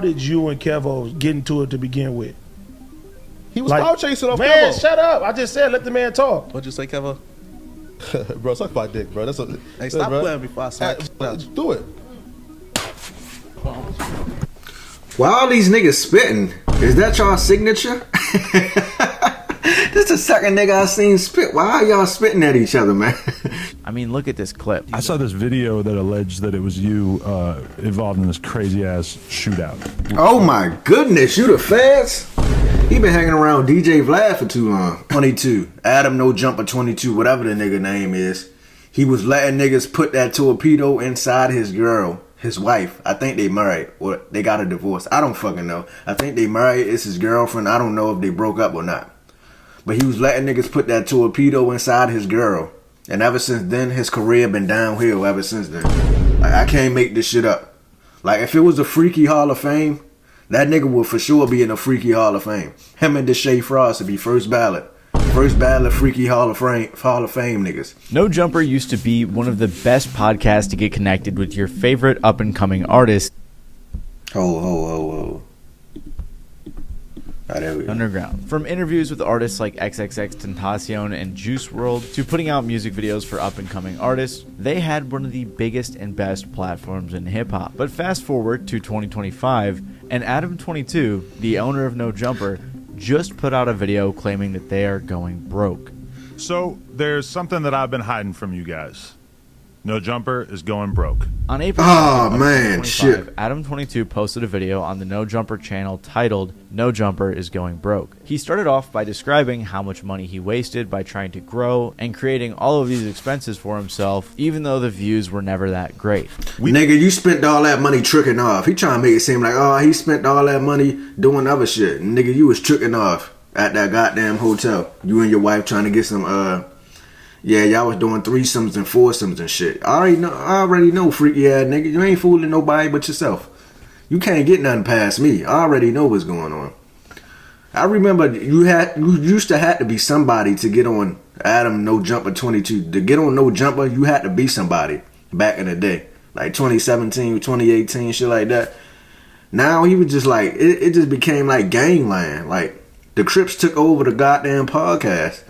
did you and Kevo get into it to begin with? He was cloud chasing off man, Kevo. shut up. I just said let the man talk. What'd you say, Kevo? Bro, suck my dick, bro. That's a, Hey, stop playing before I smack. Do it. Why all these niggas spitting? Is that y'all signature? This the second nigga I seen spit. Why are y'all spitting at each other, man? I mean, look at this clip. I saw this video that alleged that it was you involved in this crazy ass shootout. Oh my goodness, you the feds? He been hanging around DJ Vlad for too long. 22, Adam22, whatever the nigga name is. He was letting niggas put that torpedo inside his girl, his wife. I think they married or they got a divorce. I don't fucking know. I think they married. It's his girlfriend. I don't know if they broke up or not. But he was letting niggas put that torpedo inside his girl. And ever since then, his career been downhill ever since then. Like, I can't make this shit up. Like, if it was a Freaky Hall of Fame, that nigga would for sure be in the Freaky Hall of Fame. Him and Deshae Frost would be first ballot. First ballot Freaky Hall of Fame niggas. No Jumper used to be one of the best podcasts to get connected with your favorite up-and-coming artists. Ho. Oh, there we go. Underground. From interviews with artists like XXXTentacion and Juice WRLD to putting out music videos for up-and-coming artists, they had one of the biggest and best platforms in hip-hop. But fast forward to 2025, and Adam22, the owner of No Jumper, just put out a video claiming that they are going broke. So there's something that I've been hiding from you guys. No Jumper is going broke. On April 2025, Adam22 posted a video on the No Jumper channel titled No Jumper is Going Broke. He started off by describing how much money he wasted by trying to grow and creating all of these expenses for himself, even though the views were never that great. Nigga, you spent all that money tricking off. He trying to make it seem like, oh, he spent all that money doing other shit. Nigga, you was tricking off at that goddamn hotel. You and your wife trying to get some, yeah, y'all was doing threesomes and foursomes and shit. I already know, freaky ass nigga. You ain't fooling nobody but yourself. You can't get nothing past me. I already know what's going on. I remember you used to have to be somebody to get on Adam No Jumper 22. To get on No Jumper, you had to be somebody back in the day. Like 2017, 2018, shit like that. Now he was just like, it just became like gangland. Like the Crips took over the goddamn podcast.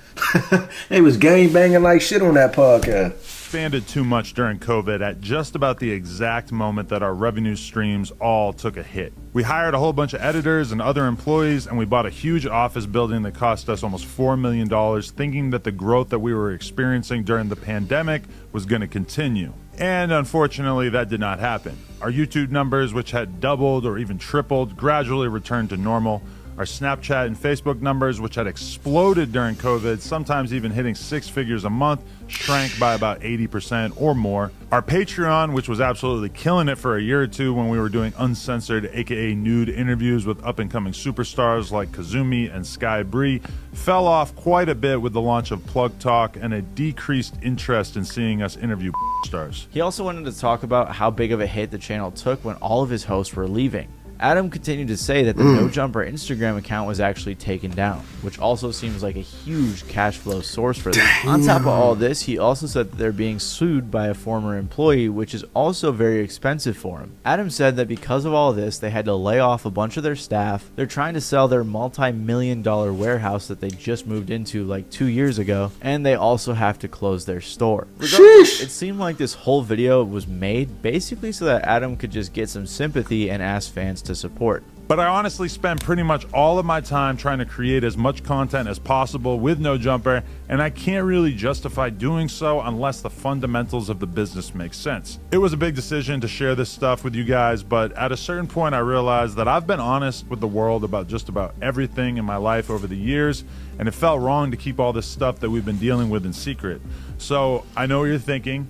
They was gang banging like shit on that podcast. Expanded too much during COVID at just about the exact moment that our revenue streams all took a hit. We hired a whole bunch of editors and other employees, and we bought a huge office building that cost us almost $4 million, thinking that the growth that we were experiencing during the pandemic was going to continue. And unfortunately, that did not happen. Our YouTube numbers, which had doubled or even tripled, gradually returned to normal. Our Snapchat and Facebook numbers, which had exploded during COVID, sometimes even hitting six figures a month, shrank by about 80% or more. Our Patreon, which was absolutely killing it for a year or two when we were doing uncensored, aka nude interviews with up-and-coming superstars like Kazumi and Sky Bree, fell off quite a bit with the launch of Plug Talk and a decreased interest in seeing us interview stars. He also wanted to talk about how big of a hit the channel took when all of his hosts were leaving. Adam continued to say that the No Jumper Instagram account was actually taken down, which also seems like a huge cash flow source for them. On top of all this, he also said that they're being sued by a former employee, which is also very expensive for him. Adam said that because of all this, they had to lay off a bunch of their staff. They're trying to sell their multi-million-dollar warehouse that they just moved into like 2 years ago, and they also have to close their store. Regardless, it seemed like this whole video was made basically so that Adam could just get some sympathy and ask fans to support. But I honestly spend pretty much all of my time trying to create as much content as possible with No Jumper, and I can't really justify doing so unless the fundamentals of the business make sense. It was a big decision to share this stuff with you guys, but at a certain point I realized that I've been honest with the world about just about everything in my life over the years, and it felt wrong to keep all this stuff that we've been dealing with in secret. So I know what you're thinking,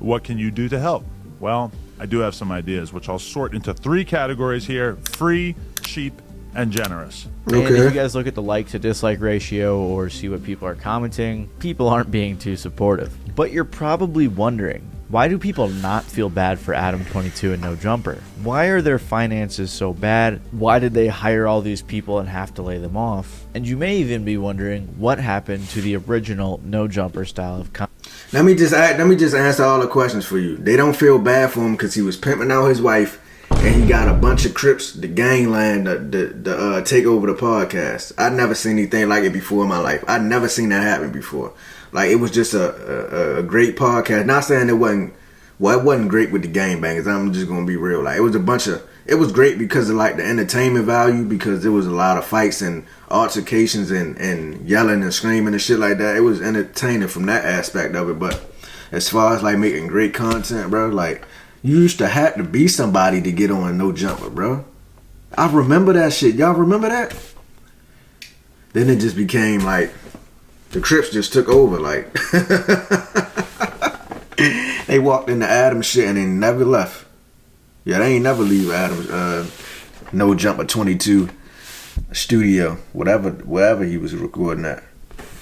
what can you do to help? Well, I do have some ideas, which I'll sort into 3 categories here: free, cheap, and generous. And if you guys look at the like to dislike ratio or see what people are commenting, people aren't being too supportive. But you're probably wondering, why do people not feel bad for Adam22 and No Jumper? Why are their finances so bad? Why did they hire all these people and have to lay them off? And you may even be wondering what happened to the original No Jumper style of content. Let me just answer all the questions for you. They don't feel bad for him because he was pimping out his wife and he got a bunch of Crips, the gangland, to take over the podcast. I'd never seen anything like it before in my life. I'd never seen that happen before. Like, it was just a great podcast. Not saying it wasn't great with the gangbangers. I'm just gonna be real. Like, it was great because of like the entertainment value, because there was a lot of fights and altercations and yelling and screaming and shit like that. It was entertaining from that aspect of it. But as far as like making great content, bro, like, you used to have to be somebody to get on No Jumper, bro. I remember that shit. Y'all remember that? Then it just became like the Crips just took over. Like, they walked into Adam's shit and they never left. Yeah, they ain't never leave Adam's No Jumper 22 studio, wherever he was recording at.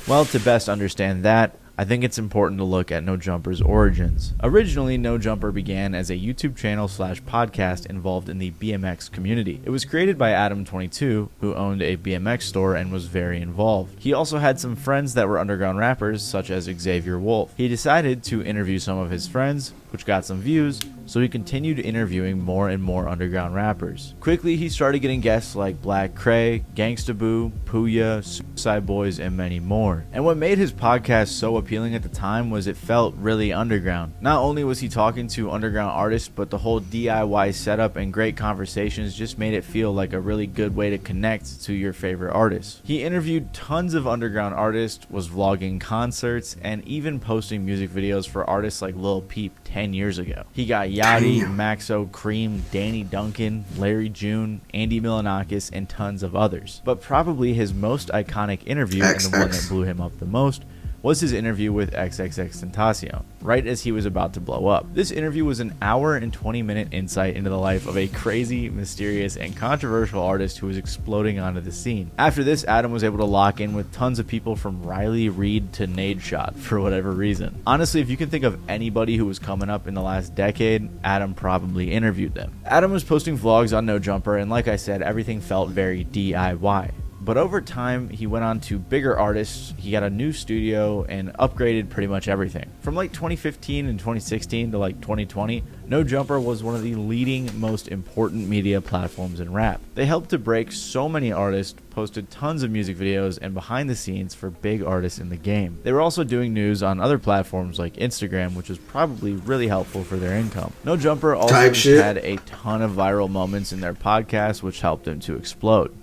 Well, to best understand that, I think it's important to look at No Jumper's origins. Originally, No Jumper began as a YouTube channel / podcast involved in the BMX community. It was created by Adam22, who owned a BMX store and was very involved. He also had some friends that were underground rappers, such as Xavier Wolf. He decided to interview some of his friends, which got some views, so he continued interviewing more and more underground rappers. Quickly, he started getting guests like Black Cray, Gangsta Boo, Puya, Suicide Boys, and many more. And what made his podcast so appealing at the time was it felt really underground. Not only was he talking to underground artists, but the whole DIY setup and great conversations just made it feel like a really good way to connect to your favorite artists. He interviewed tons of underground artists, was vlogging concerts, and even posting music videos for artists like Lil Peep 10 years ago. He got Yachty, Maxo, Cream, Danny Duncan, Larry June, Andy Milonakis, and tons of others. But probably his most iconic interview, and the one that blew him up the most, was his interview with XXXTentacion, right as he was about to blow up. This interview was an hour and 20-minute insight into the life of a crazy, mysterious, and controversial artist who was exploding onto the scene. After this, Adam was able to lock in with tons of people from Riley Reid to Nadeshot for whatever reason. Honestly, if you can think of anybody who was coming up in the last decade, Adam probably interviewed them. Adam was posting vlogs on No Jumper, and like I said, everything felt very DIY. But over time, he went on to bigger artists, he got a new studio, and upgraded pretty much everything. From like 2015 and 2016 to like 2020, No Jumper was one of the leading, most important media platforms in rap. They helped to break so many artists, posted tons of music videos, and behind the scenes for big artists in the game. They were also doing news on other platforms like Instagram, which was probably really helpful for their income. No Jumper also had a ton of viral moments in their podcast, which helped them to explode.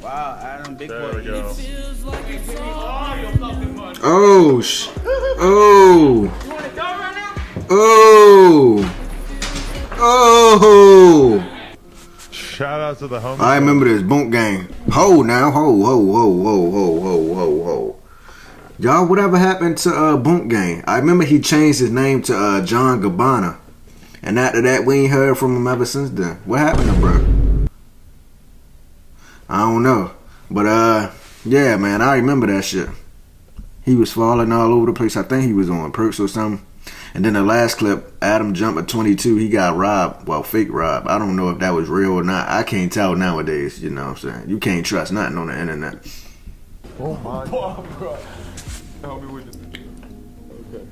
Wow, Adam, big There boy. we go. Oh, Shout out to the homies. I remember this Bunk Gang. Ho now, ho. Y'all, whatever happened to Bunk Gang? I remember he changed his name to John Gabbana, and after that, we ain't heard from him ever since then. What happened to bro? I don't know, but yeah, man, I remember that shit. He was falling all over the place. I think he was on perks or something. And then the last clip, Adam22, he got robbed. Well, fake robbed. I don't know if that was real or not. I can't tell nowadays, you know what I'm saying? You can't trust nothing on the internet. Oh my God, bro. Help me with this. Okay.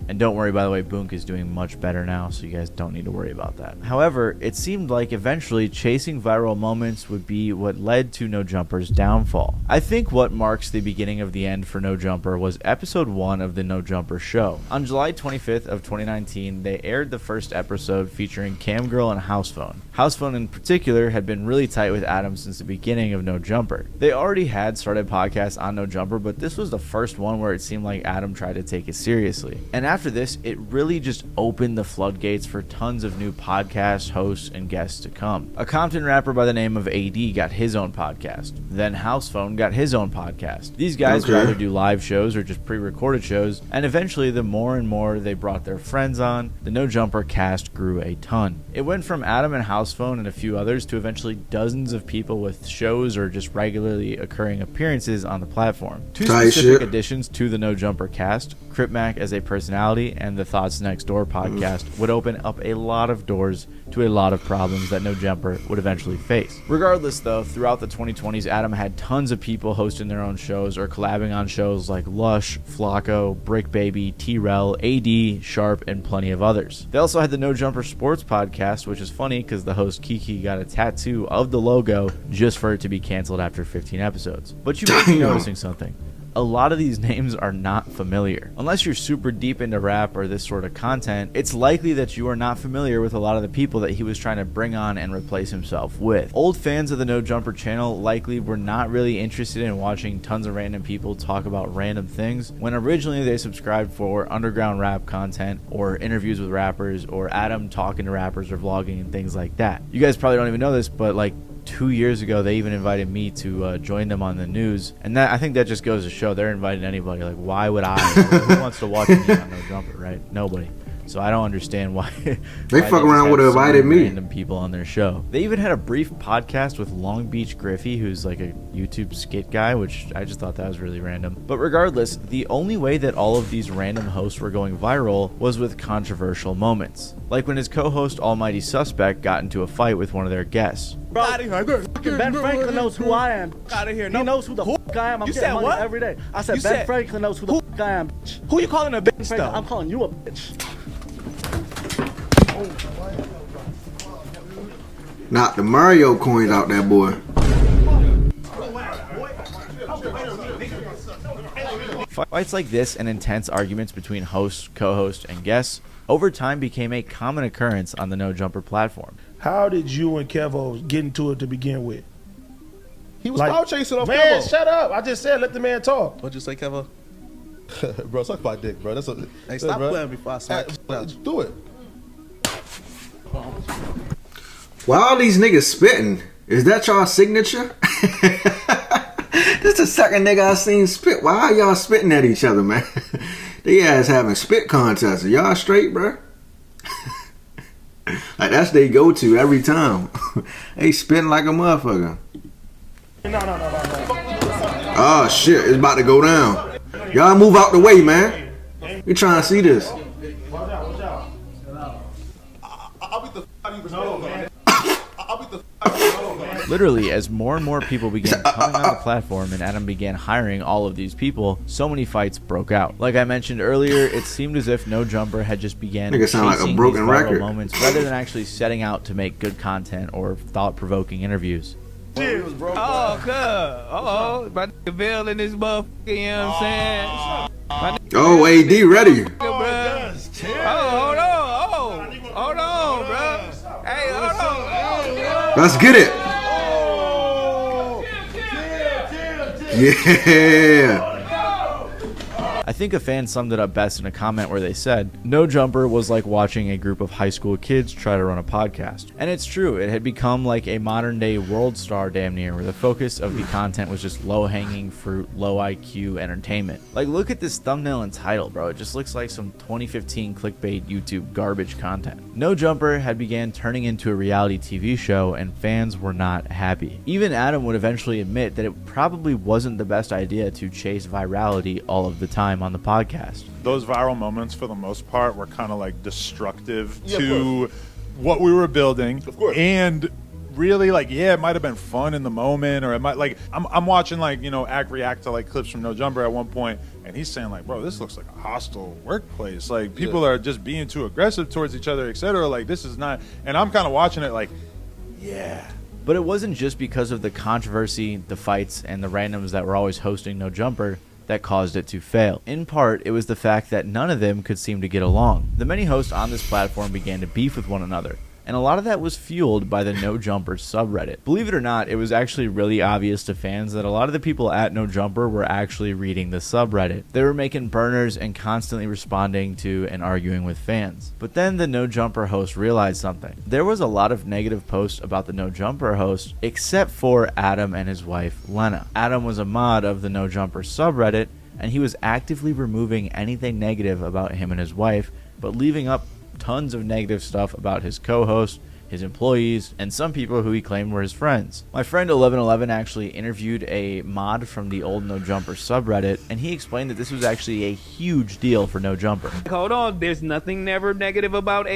And don't worry, by the way, Boonk is doing much better now, so you guys don't need to worry about that. However, it seemed like eventually chasing viral moments would be what led to No Jumper's downfall. I think what marks the beginning of the end for No Jumper was episode 1 of the No Jumper show. On July 25th of 2019, they aired the first episode featuring Camgirl and Housephone. Housephone in particular had been really tight with Adam since the beginning of No Jumper. They already had started podcasts on No Jumper, but this was the first one where it seemed like Adam tried to take it seriously. And after this, it really just opened the floodgates for tons of new podcasts, hosts, and guests to come. A Compton rapper by the name of AD got his own podcast. Then Housephone got his own podcast. These guys would either do live shows or just pre-recorded shows, and eventually the more and more they brought their friends on, the No Jumper cast grew a ton. It went from Adam and Housephone and a few others to eventually dozens of people with shows or just regularly occurring appearances on the platform. Two specific additions to the No Jumper cast, Crip Mac as a personality personality and the Thoughts Next Door podcast would open up a lot of doors to a lot of problems that No Jumper would eventually face. Regardless, though, throughout the 2020s, Adam had tons of people hosting their own shows or collabing on shows like Lush, Flacco, Brick Baby, T-Rel, AD, Sharp, and plenty of others. They also had the No Jumper Sports podcast, which is funny because the host Kiki got a tattoo of the logo just for it to be canceled after 15 episodes. But you may be noticing something. A lot of these names are not familiar. Unless you're super deep into rap or this sort of content, it's likely that you are not familiar with a lot of the people that he was trying to bring on and replace himself with. Old fans of the No Jumper channel likely were not really interested in watching tons of random people talk about random things when originally they subscribed for underground rap content or interviews with rappers or Adam talking to rappers or vlogging and things like that. You guys probably don't even know this, but like 2 years ago, they even invited me to join them on the news, and that I think that just goes to show they're inviting anybody. Like, why would I? Who wants to watch me on No Jumper, right? Nobody. So I don't understand why They fuck around with invited me. Random people on their show. They even had a brief podcast with Long Beach Griffey, who's like a YouTube skit guy, which I just thought that was really random. But regardless, the only way that all of these random hosts were going viral was with controversial moments. Like when his co-host Almighty Suspect got into a fight with one of their guests. Bro, out of here. Fucking Ben Franklin knows who I am. Out of here. He knows who the fuck I am. I'm getting money every day. I said Ben Franklin knows who the fuck I am. Who you calling a bitch though? I'm calling you a bitch. Knock the Mario coins out that boy. Fights like this and intense arguments between hosts, co-hosts, and guests over time became a common occurrence on the No Jumper platform. How did you and Kevo get into it to begin with? He was power chasing off Man, Kevo. shut up. I just said let the man talk. What'd you say, Kevo? Bro, suck my dick, bro. That's a. Hey, stop playing before I smack you. Do it. Why all these niggas spitting? Is that y'all signature? This the second nigga I seen spit. Why are y'all spitting at each other, man? They ass having spit contests. Are y'all straight, bro? Like that's they go to every time. They spitting like a motherfucker. No. Oh shit, it's about to go down. Y'all move out the way, man. We trying to see this. Watch out. I'll beat the out of you. I'll beat the Literally, as more and more people began coming on the platform and Adam began hiring all of these people, so many fights broke out. Like I mentioned earlier, it seemed as if No Jumper had just began Nigga sound like a chasing broken these viral record. moments rather than actually setting out to make good content or thought-provoking interviews. Oh, cuz. Uh-oh. My nigga Bill in this motherfucker, you know what I'm saying? Oh, AD ready. Hold on, bro. Hey, hold on. Let's get it. Yeah. I think a fan summed it up best in a comment where they said, No Jumper was like watching a group of high school kids try to run a podcast. And it's true, it had become like a modern day world star damn near, where the focus of the content was just low hanging fruit, low IQ entertainment. Like look at this thumbnail and title, bro. It just looks like some 2015 clickbait YouTube garbage content. No Jumper had began turning into a reality TV show and fans were not happy. Even Adam would eventually admit that it probably wasn't the best idea to chase virality all of the time on the podcast. Those viral moments, for the most part, were kind of like destructive to what we were building. Of course. And really, like, yeah, it might have been fun in the moment, or it might, like, I'm watching, like, you know, react to, like, clips from No Jumper at one point, and he's saying, like, bro, this looks like a hostile workplace. Like, people are just being too aggressive towards each other, etc. Like, this is not, and I'm kind of watching it like, yeah. But it wasn't just because of the controversy, the fights, and the randoms that were always hosting No Jumper that caused it to fail. In part, it was the fact that none of them could seem to get along. The many hosts on this platform began to beef with one another, and a lot of that was fueled by the No Jumper subreddit. Believe it or not, it was actually really obvious to fans that a lot of the people at No Jumper were actually reading the subreddit. They were making burners and constantly responding to and arguing with fans. But then the No Jumper host realized something. There was a lot of negative posts about the No Jumper host, except for Adam and his wife, Lena. Adam was a mod of the No Jumper subreddit, and he was actively removing anything negative about him and his wife, but leaving up tons of negative stuff about his co-host, his employees, and some people who he claimed were his friends. My friend 1111 actually interviewed a mod from the old No Jumper subreddit, and he explained that this was actually a huge deal for No Jumper. Hold on, there's nothing never negative about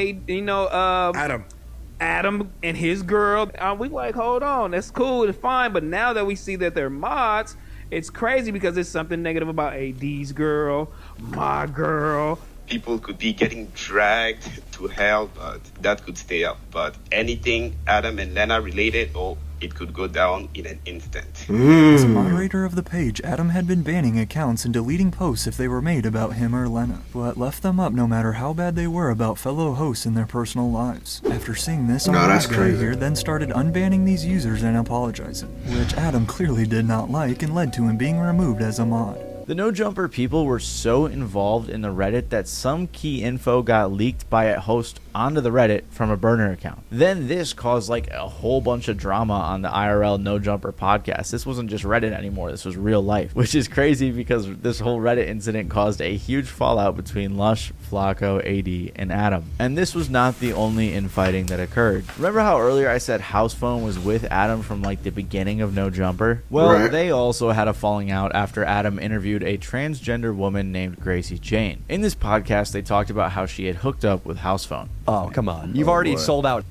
Adam and his girl. We like, hold on, that's cool, it's fine. But now that we see that they're mods, it's crazy because there's something negative about AD's girl, my girl. People could be getting dragged to hell, but that could stay up. But anything Adam and Lena related, it could go down in an instant. As a moderator of the page, Adam had been banning accounts and deleting posts if they were made about him or Lena, but left them up no matter how bad they were about fellow hosts in their personal lives. After seeing this, that's guy crazy. here then started unbanning these users and apologizing, which Adam clearly did not like and led to him being removed as a mod. The No Jumper people were so involved in the Reddit that some key info got leaked by a host onto the Reddit from a burner account. Then this caused like a whole bunch of drama on the IRL No Jumper podcast. This wasn't just Reddit anymore, this was real life, which is crazy because this whole Reddit incident caused a huge fallout between Lush, Flacco, AD, and Adam. And this was not the only infighting that occurred. Remember how earlier I said House Phone was with Adam from like the beginning of No Jumper? Well, Right. They also had a falling out after Adam interviewed a transgender woman named Gracie Jane. In this podcast, they talked about how she had hooked up with House Phone. Oh, come on. You've already sold out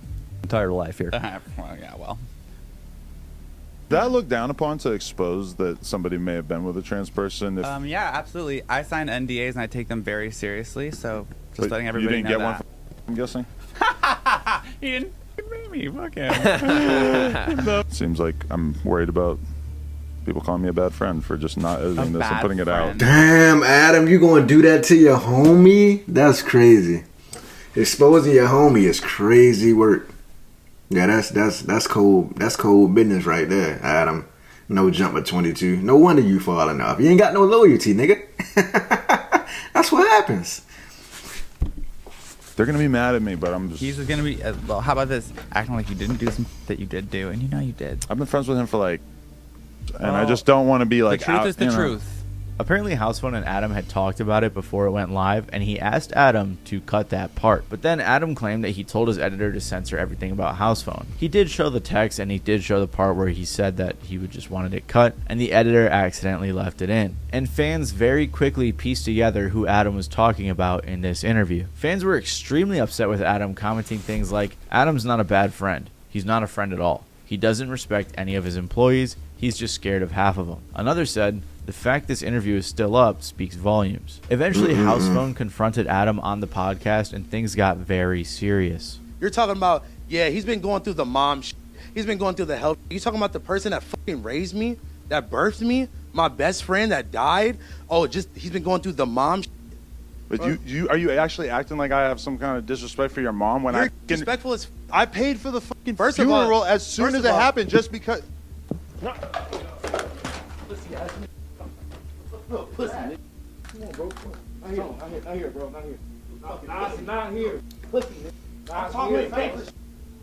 entire life here. Yeah, well. Did that look down upon to expose that somebody may have been with a trans person? If, Yeah, absolutely. I sign NDAs and I take them very seriously, so just letting everybody you didn't know get that. one, I'm guessing? He didn't pay me, fuck him. Seems like I'm worried about people calling me a bad friend for just not editing this and bad putting it out. friend. Damn, Adam, you gonna do that to your homie? That's crazy. Exposing your homie is crazy work. Yeah, that's cold. That's cold business right there, Adam. No Jumper 22. No wonder you falling off. You ain't got no loyalty, nigga. That's what happens. They're gonna be mad at me, but I'm just. He's gonna be, well, how about this? Acting like you didn't do something that you did do, and you know you did. I've been friends with him for like, and I just don't want to be like. The truth out, is the you know. truth. Apparently, House Phone and Adam had talked about it before it went live, and he asked Adam to cut that part. But then Adam claimed that he told his editor to censor everything about House Phone. He did show the text, and he did show the part where he said that he would just wanted it cut, and the editor accidentally left it in. And fans very quickly pieced together who Adam was talking about in this interview. Fans were extremely upset with Adam, commenting things like, Adam's not a bad friend. He's not a friend at all. He doesn't respect any of his employees. He's just scared of half of them. Another said, the fact this interview is still up speaks volumes. Eventually, House Phone confronted Adam on the podcast, and things got very serious. You're talking about, yeah, he's been going through the mom shit. He's been going through the health. You talking about the person that fucking raised me, that birthed me, my best friend that died? Oh, just he's been going through the mom shit. But you are you actually acting like I have some kind of disrespect for your mom when You're I disrespectful as I paid for the fucking First of all- funeral as soon first as of it all- happened just because. pussy, nigga. Come on, bro. Not here, bro. Not here. Not here. Pussy, nigga. I'm talking to papers.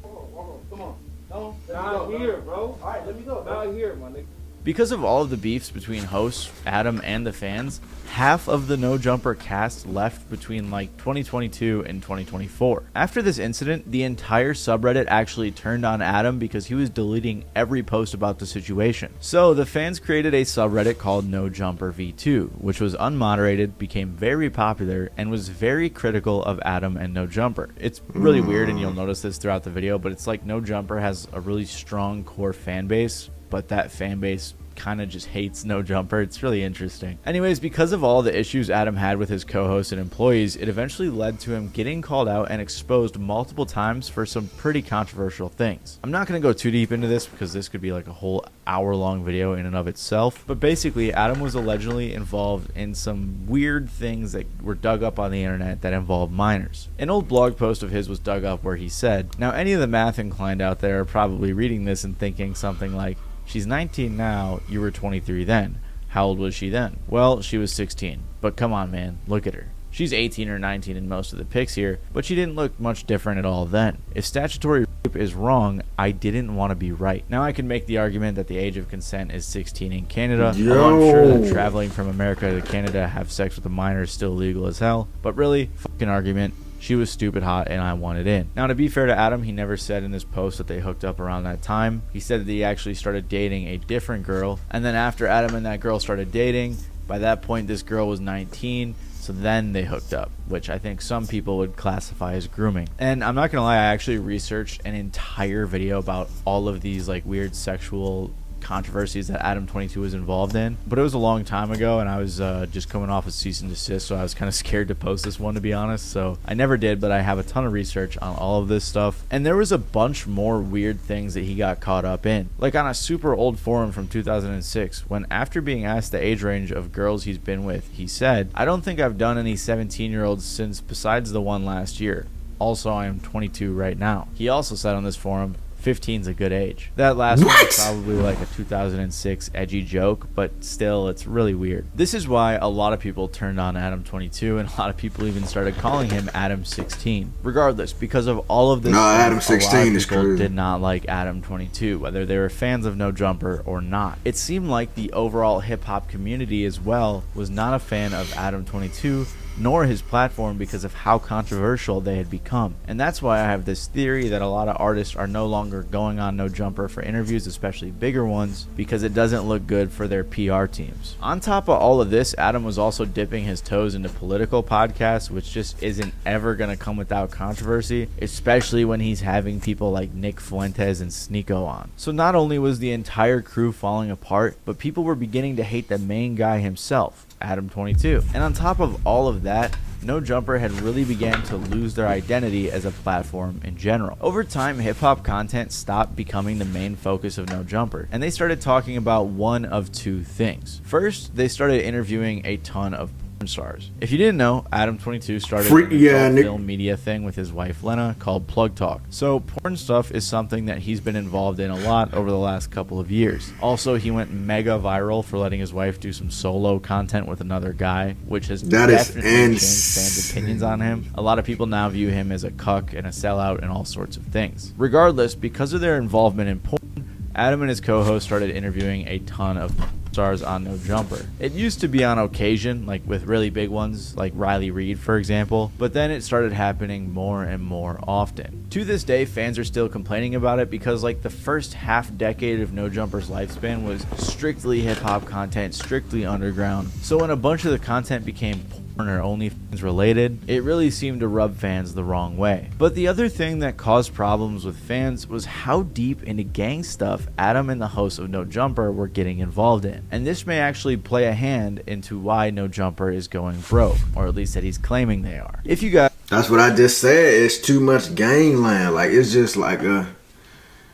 Hold on. Come on. No. Not here, bro. All right, let me go. Not here, my nigga. Because of all of the beefs between hosts, Adam, and the fans, half of the No Jumper cast left between like 2022 and 2024. After this incident, the entire subreddit actually turned on Adam because he was deleting every post about the situation. So the fans created a subreddit called No Jumper V2, which was unmoderated, became very popular, and was very critical of Adam and No Jumper. It's really weird, and you'll notice this throughout the video, but it's like No Jumper has a really strong core fan base, but that fan base kind of just hates No Jumper. It's really interesting. Anyways, because of all the issues Adam had with his co-hosts and employees, it eventually led to him getting called out and exposed multiple times for some pretty controversial things. I'm not going to go too deep into this because this could be like a whole hour-long video in and of itself, but basically Adam was allegedly involved in some weird things that were dug up on the internet that involved minors. An old blog post of his was dug up where he said, now any of the math inclined out there are probably reading this and thinking something like, she's 19 now, you were 23 then. How old was she then? Well, she was 16. But come on, man, look at her. She's 18 or 19 in most of the pics here, but she didn't look much different at all then. If statutory rape is wrong, I didn't want to be right. Now I can make the argument that the age of consent is 16 in Canada, although I'm sure that traveling from America to Canada to have sex with a minor is still illegal as hell, but really, fucking argument. She was stupid hot and I wanted in. Now, to be fair to Adam, he never said in this post that they hooked up around that time. He said that he actually started dating a different girl, and then after Adam and that girl started dating, by that point this girl was 19, so then they hooked up, which I think some people would classify as grooming. And I'm not gonna lie, I actually researched an entire video about all of these like weird sexual controversies that Adam22 was involved in, but it was a long time ago and I was just coming off a cease and desist, so I was kind of scared to post this one, to be honest, so I never did. But I have a ton of research on all of this stuff, and there was a bunch more weird things that he got caught up in, like on a super old forum from 2006, when after being asked the age range of girls he's been with, he said, "I don't think I've done any 17-year-olds since besides the one last year. Also, I am 22 right now." He also said on this forum, 15's a good age. That last one is probably like a 2006 edgy joke, but still, it's really weird. This is why a lot of people turned on Adam22, and a lot of people even started calling him Adam16. Regardless, because of all of this, Adam16 is people crazy. did not like Adam22, whether they were fans of No Jumper or not. It seemed like the overall hip-hop community as well was not a fan of Adam22, nor his platform, because of how controversial they had become. And that's why I have this theory that a lot of artists are no longer going on No Jumper for interviews, especially bigger ones, because it doesn't look good for their PR teams. On top of all of this, Adam was also dipping his toes into political podcasts, which just isn't ever going to come without controversy, especially when he's having people like Nick Fuentes and Sneeko on. So not only was the entire crew falling apart, but people were beginning to hate the main guy himself, Adam22. And on top of all of that, No Jumper had really began to lose their identity as a platform in general. Over time, hip-hop content stopped becoming the main focus of No Jumper, and they started talking about one of two things. First, they started interviewing a ton of porn stars. If you didn't know, Adam22 started a film media thing with his wife Lena called Plug Talk. So porn stuff is something that he's been involved in a lot over the last couple of years. Also, he went mega viral for letting his wife do some solo content with another guy, which has definitely changed fans' opinions on him. A lot of people now view him as a cuck and a sellout and all sorts of things. Regardless, because of their involvement in porn, Adam and his co-host started interviewing a ton of stars on No Jumper. It used to be on occasion, like with really big ones, like Riley Reid, for example, but then it started happening more and more often. To this day, fans are still complaining about it because like the first half decade of No Jumper's lifespan was strictly hip-hop content, strictly underground. So when a bunch of the content became or OnlyFans related, it really seemed to rub fans the wrong way. But the other thing that caused problems with fans was how deep into gang stuff Adam and the hosts of No Jumper were getting involved in. And this may actually play a hand into why No Jumper is going broke, or at least that he's claiming they are. If you guys... That's what I just said. It's too much gangland. Like, it's just like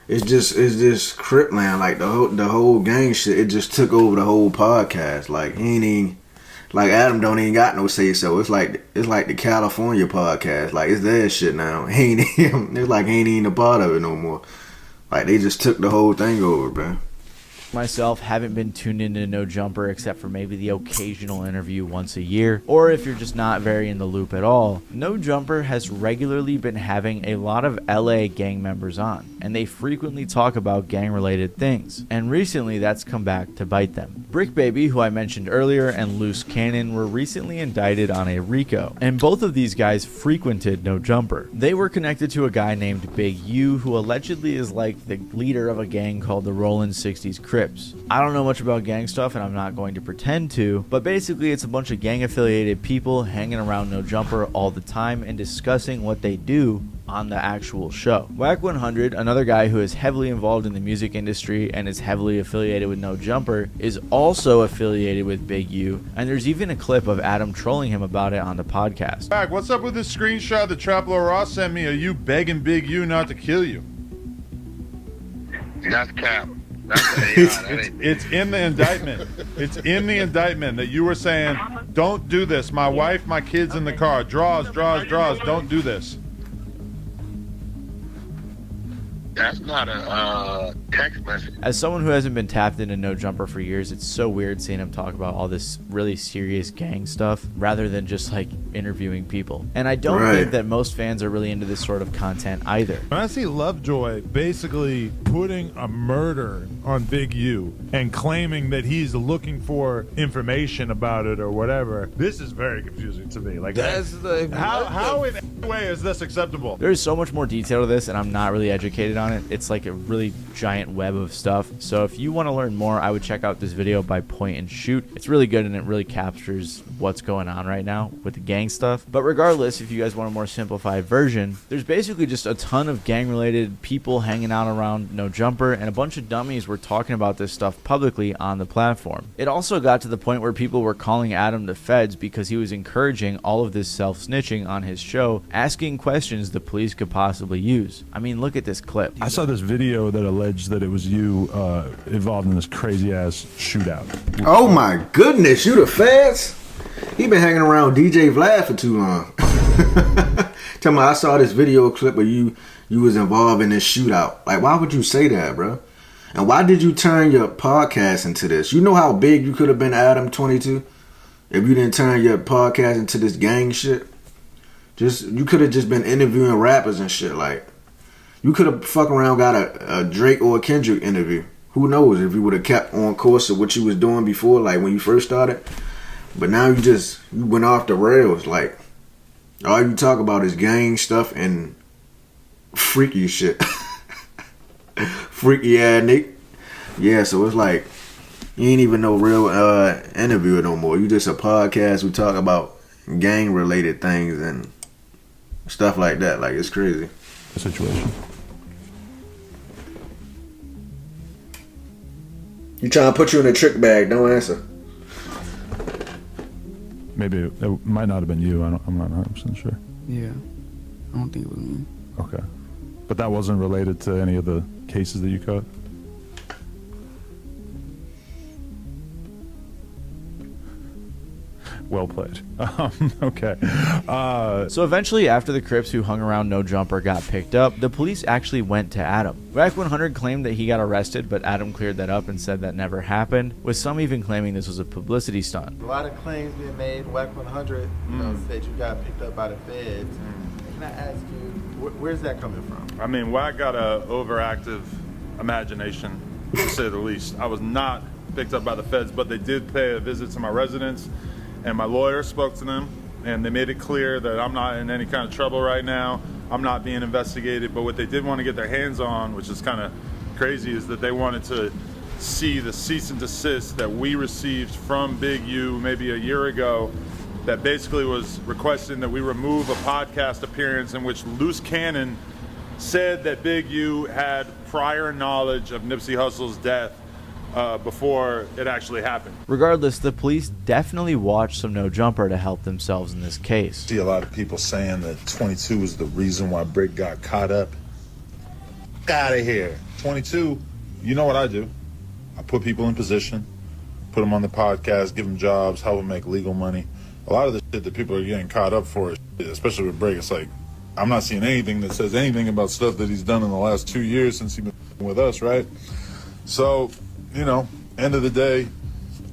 it's just Crip land. Like the whole gang shit, it just took over the whole podcast. Like, he ain't even... Like, Adam don't even got no say so. It's like the California podcast. Like, it's their shit now. He ain't him. It's like he ain't even a part of it no more. Like, they just took the whole thing over, bro. Myself haven't been tuned into No Jumper except for maybe the occasional interview once a year, or if you're just not very in the loop at all. No Jumper has regularly been having a lot of LA gang members on, and they frequently talk about gang related things, and recently that's come back to bite them. Brick Baby, who I mentioned earlier, and Loose Cannon were recently indicted on a RICO, and both of these guys frequented No Jumper. They were connected to a guy named Big U, who allegedly is like the leader of a gang called the Rollin' 60s Crips. I don't know much about gang stuff, and I'm not going to pretend to, but basically it's a bunch of gang affiliated people hanging around No Jumper all the time and discussing what they do on the actual show. Whack 100, another guy who is heavily involved in the music industry and is heavily affiliated with No Jumper, is also affiliated with Big U, and there's even a clip of Adam trolling him about it on the podcast. Back, what's up with this screenshot that Traplo Ross sent me of you begging Big U not to kill you? That's cap. It's in the indictment. It's in the indictment that you were saying, don't do this. My wife, my kids in the car. Draws. Don't do this. That's not a text message. As someone who hasn't been tapped into No Jumper for years, it's so weird seeing him talk about all this really serious gang stuff rather than just like interviewing people. And I don't think that most fans are really into this sort of content either. When I see Lovejoy basically putting a murder on Big U and claiming that he's looking for information about it or whatever, this is very confusing to me. Like, how in any way is this acceptable? There's so much more detail to this, and I'm not really educated on it. It's like a really giant web of stuff. So if you want to learn more, I would check out this video by Point and Shoot. It's really good, and it really captures what's going on right now with the gang stuff. But regardless, if you guys want a more simplified version, there's basically just a ton of gang-related people hanging out around No Jumper, and a bunch of dummies were talking about this stuff publicly on the platform. It also got to the point where people were calling Adam the feds because he was encouraging all of this self-snitching on his show, asking questions the police could possibly use. I mean, look at this clip. I saw this video that alleged that it was you involved in this crazy-ass shootout. Oh my goodness, you the feds? He been hanging around DJ Vlad for too long. Tell me, I saw this video clip where you was involved in this shootout. Like, why would you say that, bro? And why did you turn your podcast into this? You know how big you could have been, Adam22, if you didn't turn your podcast into this gang shit? You could have just been interviewing rappers and shit. Like, you could have fuck around got a Drake or a Kendrick interview. Who knows if you would have kept on course of what you was doing before, like when you first started. But now you went off the rails. Like, all you talk about is gang stuff and freaky shit. Freaky ass Nick. Yeah, so it's like you ain't even no real interviewer no more. You just a podcast who talk about gang related things and stuff like that. Like, it's crazy. Situation. You trying to put you in a trick bag? Don't answer. Maybe it might not have been you. I'm not 100% sure. Yeah, I don't think it was me. Okay. But that wasn't related to any of the cases that you caught? Well played. Okay. So eventually, after the Crips who hung around No Jumper got picked up, the police actually went to Adam. Wack100 claimed that he got arrested, but Adam cleared that up and said that never happened, with some even claiming this was a publicity stunt. A lot of claims being made. Wack100 said you got picked up by the feds. Can I ask you, where's that coming from? I mean, Wack got a overactive imagination, to say the least. I was not picked up by the feds, but they did pay a visit to my residence, and my lawyer spoke to them, and they made it clear that I'm not in any kind of trouble right now. I'm not being investigated, but what they did want to get their hands on, which is kind of crazy, is that they wanted to see the cease and desist that we received from Big U maybe a year ago, that basically was requesting that we remove a podcast appearance in which Loose Cannon said that Big U had prior knowledge of Nipsey Hussle's death before it actually happened. Regardless, the police definitely watched some No Jumper to help themselves in this case. See a lot of people saying that 22 is the reason why Brick got caught up. Get out of here. 22, you know what I do. I put people in position, put them on the podcast, give them jobs, help them make legal money. A lot of the shit that people are getting caught up for, especially with Brick, it's like, I'm not seeing anything that says anything about stuff that he's done in the last 2 years since he's been with us, right? So, you know, end of the day,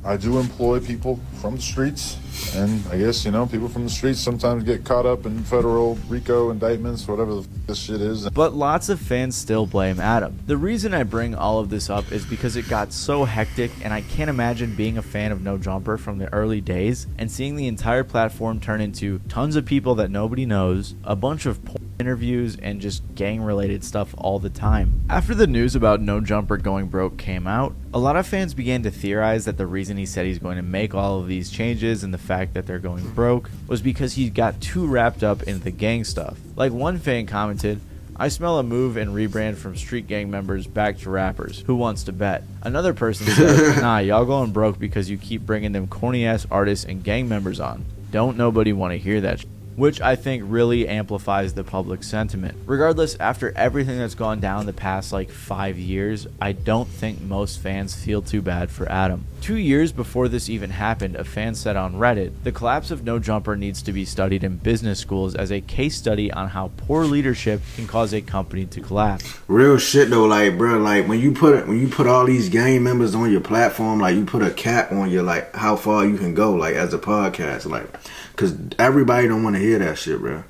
I do employ people from the streets, and I guess, you know, people from the streets sometimes get caught up in federal RICO indictments, whatever the this shit is. But lots of fans still blame Adam. The reason I bring all of this up is because it got so hectic, and I can't imagine being a fan of No Jumper from the early days and seeing the entire platform turn into tons of people that nobody knows, a bunch of interviews, and just gang-related stuff all the time. After the news about No Jumper going broke came out, a lot of fans began to theorize that the reason he said he's going to make all of these changes and the fact that they're going broke was because he got too wrapped up into the gang stuff. Like one fan commented, "I smell a move and rebrand from street gang members back to rappers. Who wants to bet?" Another person said, "Nah, y'all going broke because you keep bringing them corny-ass artists and gang members on. Don't nobody want to hear that shit." which I think really amplifies the public sentiment. Regardless, after everything that's gone down the past like 5 years, I don't think most fans feel too bad for Adam. 2 years before this even happened, a fan said on Reddit, "The collapse of No Jumper needs to be studied in business schools as a case study on how poor leadership can cause a company to collapse." Real shit though, like bro, like when you put all these gang members on your platform, like you put a cap on your like how far you can go, like as a podcast, like, cause everybody don't want to hear that shit, bro.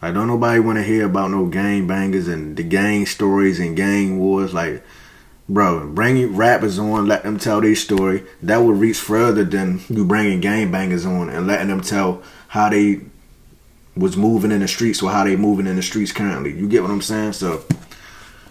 Like don't nobody want to hear about no gang bangers and the gang stories and gang wars, like. Bro, bringing rappers on, let them tell their story. That would reach further than you bringing gangbangers on and letting them tell how they was moving in the streets or how they moving in the streets currently. You get what I'm saying? So,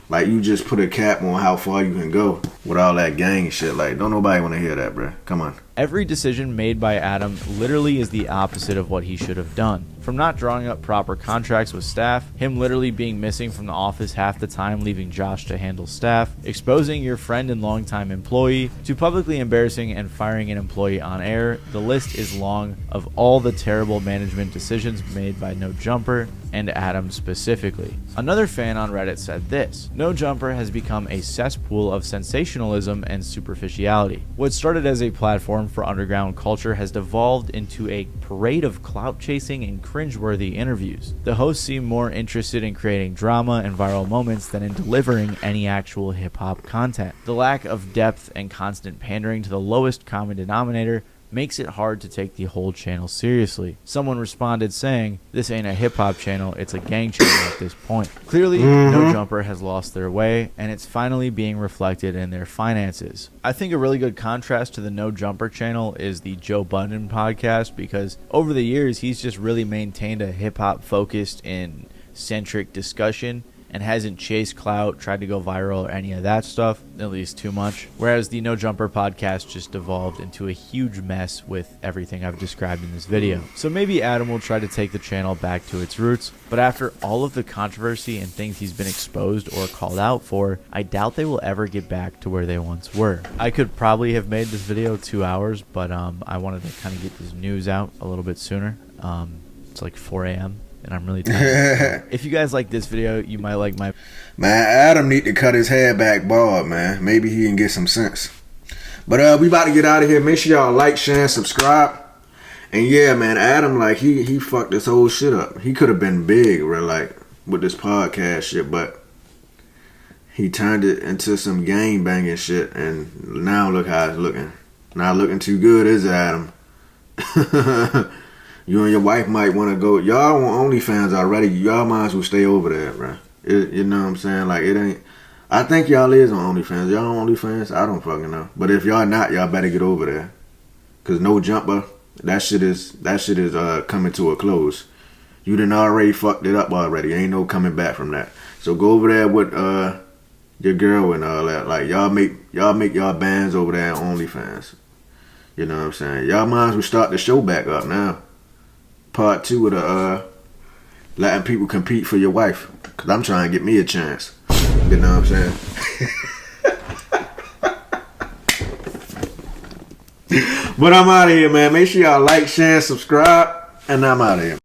like, you just put a cap on how far you can go with all that gang shit. Like, don't nobody want to hear that, bro. Come on. Every decision made by Adam literally is the opposite of what he should have done. From not drawing up proper contracts with staff, him literally being missing from the office half the time, leaving Josh to handle staff, exposing your friend and longtime employee, to publicly embarrassing and firing an employee on air, the list is long of all the terrible management decisions made by No Jumper and Adam specifically. Another fan on Reddit said this: "No Jumper has become a cesspool of sensationalism and superficiality. What started as a platform for underground culture has devolved into a parade of clout chasing and cringeworthy interviews. The hosts seem more interested in creating drama and viral moments than in delivering any actual hip-hop content. The lack of depth and constant pandering to the lowest common denominator makes it hard to take the whole channel seriously." Someone responded saying, "This ain't a hip-hop channel, it's a gang channel at this point." Clearly, No Jumper has lost their way, and it's finally being reflected in their finances. I think a really good contrast to the No Jumper channel is the Joe Budden podcast, because over the years, he's just really maintained a hip-hop focused and centric discussion, and hasn't chased clout, tried to go viral, or any of that stuff, at least too much. Whereas the No Jumper podcast just devolved into a huge mess with everything I've described in this video. So maybe Adam will try to take the channel back to its roots, but after all of the controversy and things he's been exposed or called out for, I doubt they will ever get back to where they once were. I could probably have made this video 2 hours, but I wanted to kind of get this news out a little bit sooner. It's like 4 a.m. and I'm really tired. If you guys like this video, you might like my... Man, Adam need to cut his hair back bald, man. Maybe he can get some sense. But we about to get out of here. Make sure y'all like, share, and subscribe. And yeah, man, Adam, like, he fucked this whole shit up. He could have been big, right, like, with this podcast shit, but he turned it into some gang banging shit, and now look how it's looking. Not looking too good, is it, Adam? You and your wife might want to go. Y'all on OnlyFans already. Y'all might as well stay over there, bro. You know what I'm saying? Like, it ain't... I think y'all is on OnlyFans. Y'all on OnlyFans? I don't fucking know. But if y'all not, y'all better get over there. Because No Jumper, that shit is coming to a close. You done already fucked it up already. Ain't no coming back from that. So go over there with your girl and all that. Like, y'all make y'all bands over there on OnlyFans. You know what I'm saying? Y'all might as well start the show back up now. Part 2 of the letting people compete for your wife. Because I'm trying to get me a chance. You know what I'm saying? But I'm out of here, man. Make sure y'all like, share, subscribe. And I'm out of here.